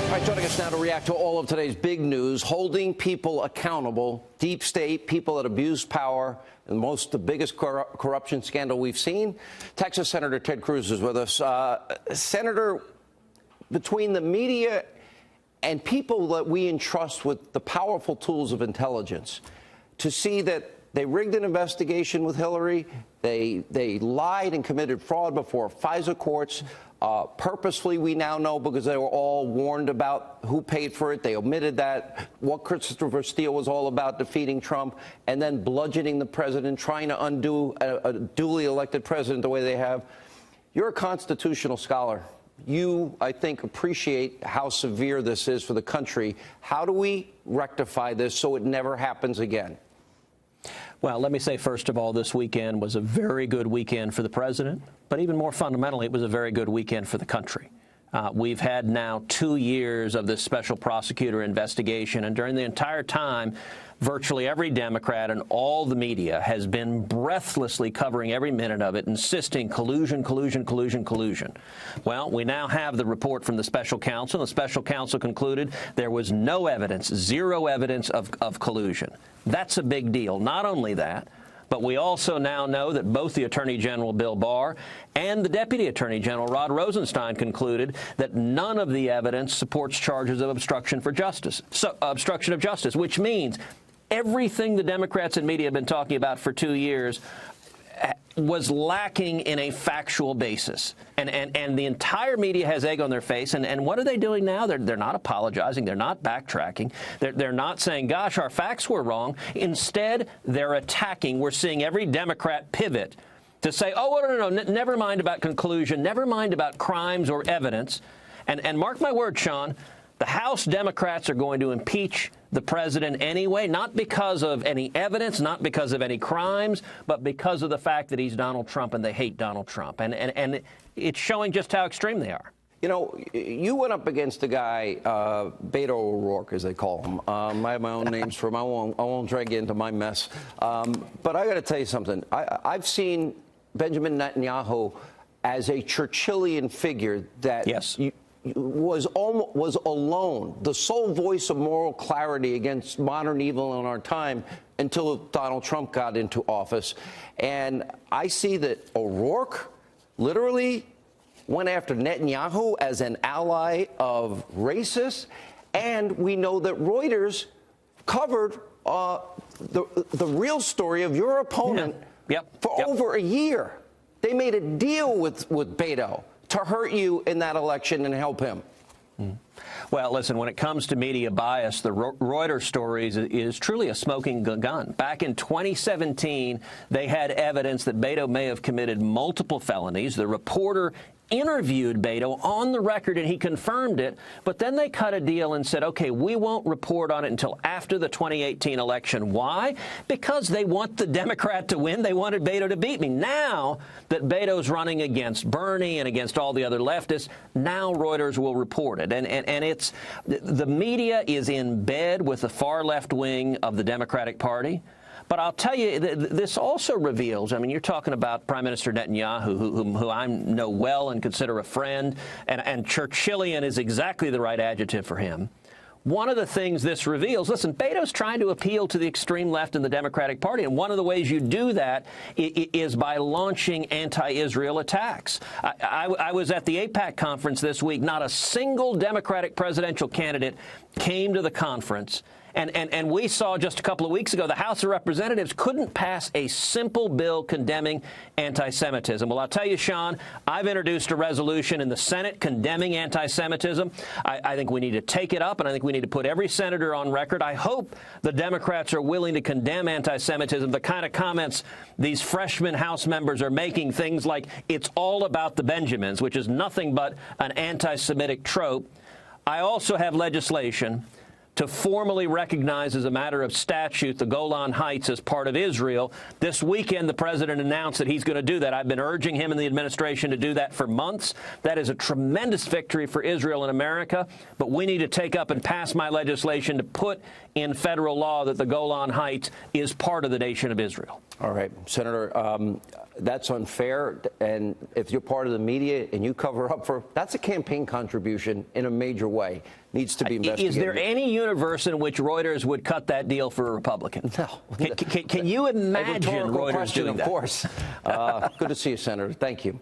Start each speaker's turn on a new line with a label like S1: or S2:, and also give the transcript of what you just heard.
S1: All right, joining us now to react to all of today's big news, holding people accountable, deep state, people that abuse power, and the biggest corruption scandal we've seen. Texas Senator Ted Cruz is with us. Senator, between the media and people that we entrust with the powerful tools of intelligence, to see that they rigged an investigation with Hillary, they lied and committed fraud before FISA courts, purposefully, we now know, because they were all warned about who paid for it. They omitted that, what Christopher Steele was all about, defeating Trump, and then bludgeoning the president, trying to undo a duly elected president the way they have. You're a constitutional scholar. You, I think, appreciate how severe this is for the country. How do we rectify this so it never happens again?
S2: Well, let me say, first of all, this weekend was a very good weekend for the president, but even more fundamentally, it was a very good weekend for the country. We've had now 2 years of this special prosecutor investigation, and during the entire time, virtually every Democrat and all the media has been breathlessly covering every minute of it, insisting collusion, collusion, collusion, collusion. Well, we now have the report from the special counsel. The special counsel concluded there was no evidence, zero evidence of collusion. That's a big deal. Not only that, but we also now know that both the Attorney General, Bill Barr, and the Deputy Attorney General, Rod Rosenstein, concluded that none of the evidence supports charges of obstruction of justice, which means everything the Democrats and media have been talking about for 2 years was lacking in a factual basis. And the entire media has egg on their face. And what are they doing now? They're not apologizing. They're not backtracking. They're not saying, gosh, our facts were wrong. Instead, they're attacking. We're seeing every Democrat pivot to say, oh, no, never mind about conclusion. Never mind about crimes or evidence. And mark my word, Sean, the House Democrats are going to impeach the president anyway, not because of any evidence, not because of any crimes, but because of the fact that he's Donald Trump and they hate Donald Trump. And it's showing just how extreme they are.
S1: You know, you went up against a guy, Beto O'Rourke, as they call him. I have my own names for him. I won't drag you into my mess. But I got to tell you something. I've seen Benjamin Netanyahu as a Churchillian figure that
S2: yes.
S1: Was alone, the sole voice of moral clarity against modern evil in our time until Donald Trump got into office. And I see that O'Rourke literally went after Netanyahu as an ally of racists. And we know that Reuters covered the real story of your opponent for over a year. They made a deal with Beto to hurt you in that election and help him. Well, listen, when it comes to media bias, the Reuters stories is truly a smoking gun. Back in 2017, they had evidence that Beto may have committed multiple felonies. The reporter interviewed Beto on the record, and he confirmed it. But then they cut a deal and said, OK, we won't report on it until after the 2018 election. Why? Because they want the Democrat to win. They wanted Beto to beat me. Now that Beto's running against Bernie and against all the other leftists, now Reuters will report it. And it's the media is in bed with the far left wing of the Democratic Party. But I'll tell you, this also reveals, I mean, you're talking about Prime Minister Netanyahu, who I know well and consider a friend, and Churchillian is exactly the right adjective for him. One of the things this reveals, listen, Beto's trying to appeal to the extreme left in the Democratic Party, and one of the ways you do that is by launching anti-Israel attacks. I was at the AIPAC conference this week. Not a single Democratic presidential candidate came to the conference. And we saw just a couple of weeks ago the House of Representatives couldn't pass a simple bill condemning anti-Semitism. Well, I'll tell you, Sean, I've introduced a resolution in the Senate condemning anti-Semitism. I think we need to take it up, and I think we need to put every senator on record. I hope the Democrats are willing to condemn anti-Semitism, the kind of comments these freshman House members are making, things like it's all about the Benjamins, which is nothing but an anti-Semitic trope. I also have legislation to formally recognize as a matter of statute the Golan Heights as part of Israel. This weekend, the president announced that he's going to do that. I've been urging him and the administration to do that for months. That is a tremendous victory for Israel and America, but we need to take up and pass my legislation to put in federal law that the Golan Heights is part of the nation of Israel. All right, Senator, That's unfair. And if you're part of the media and you cover up for, that's a campaign contribution in a major way. Needs to be investigated.
S2: Is there any universe in which Reuters would cut that deal for a Republican?
S1: No.
S2: Can you imagine Reuters doing that?
S1: Of course. Good to see you, Senator. Thank you.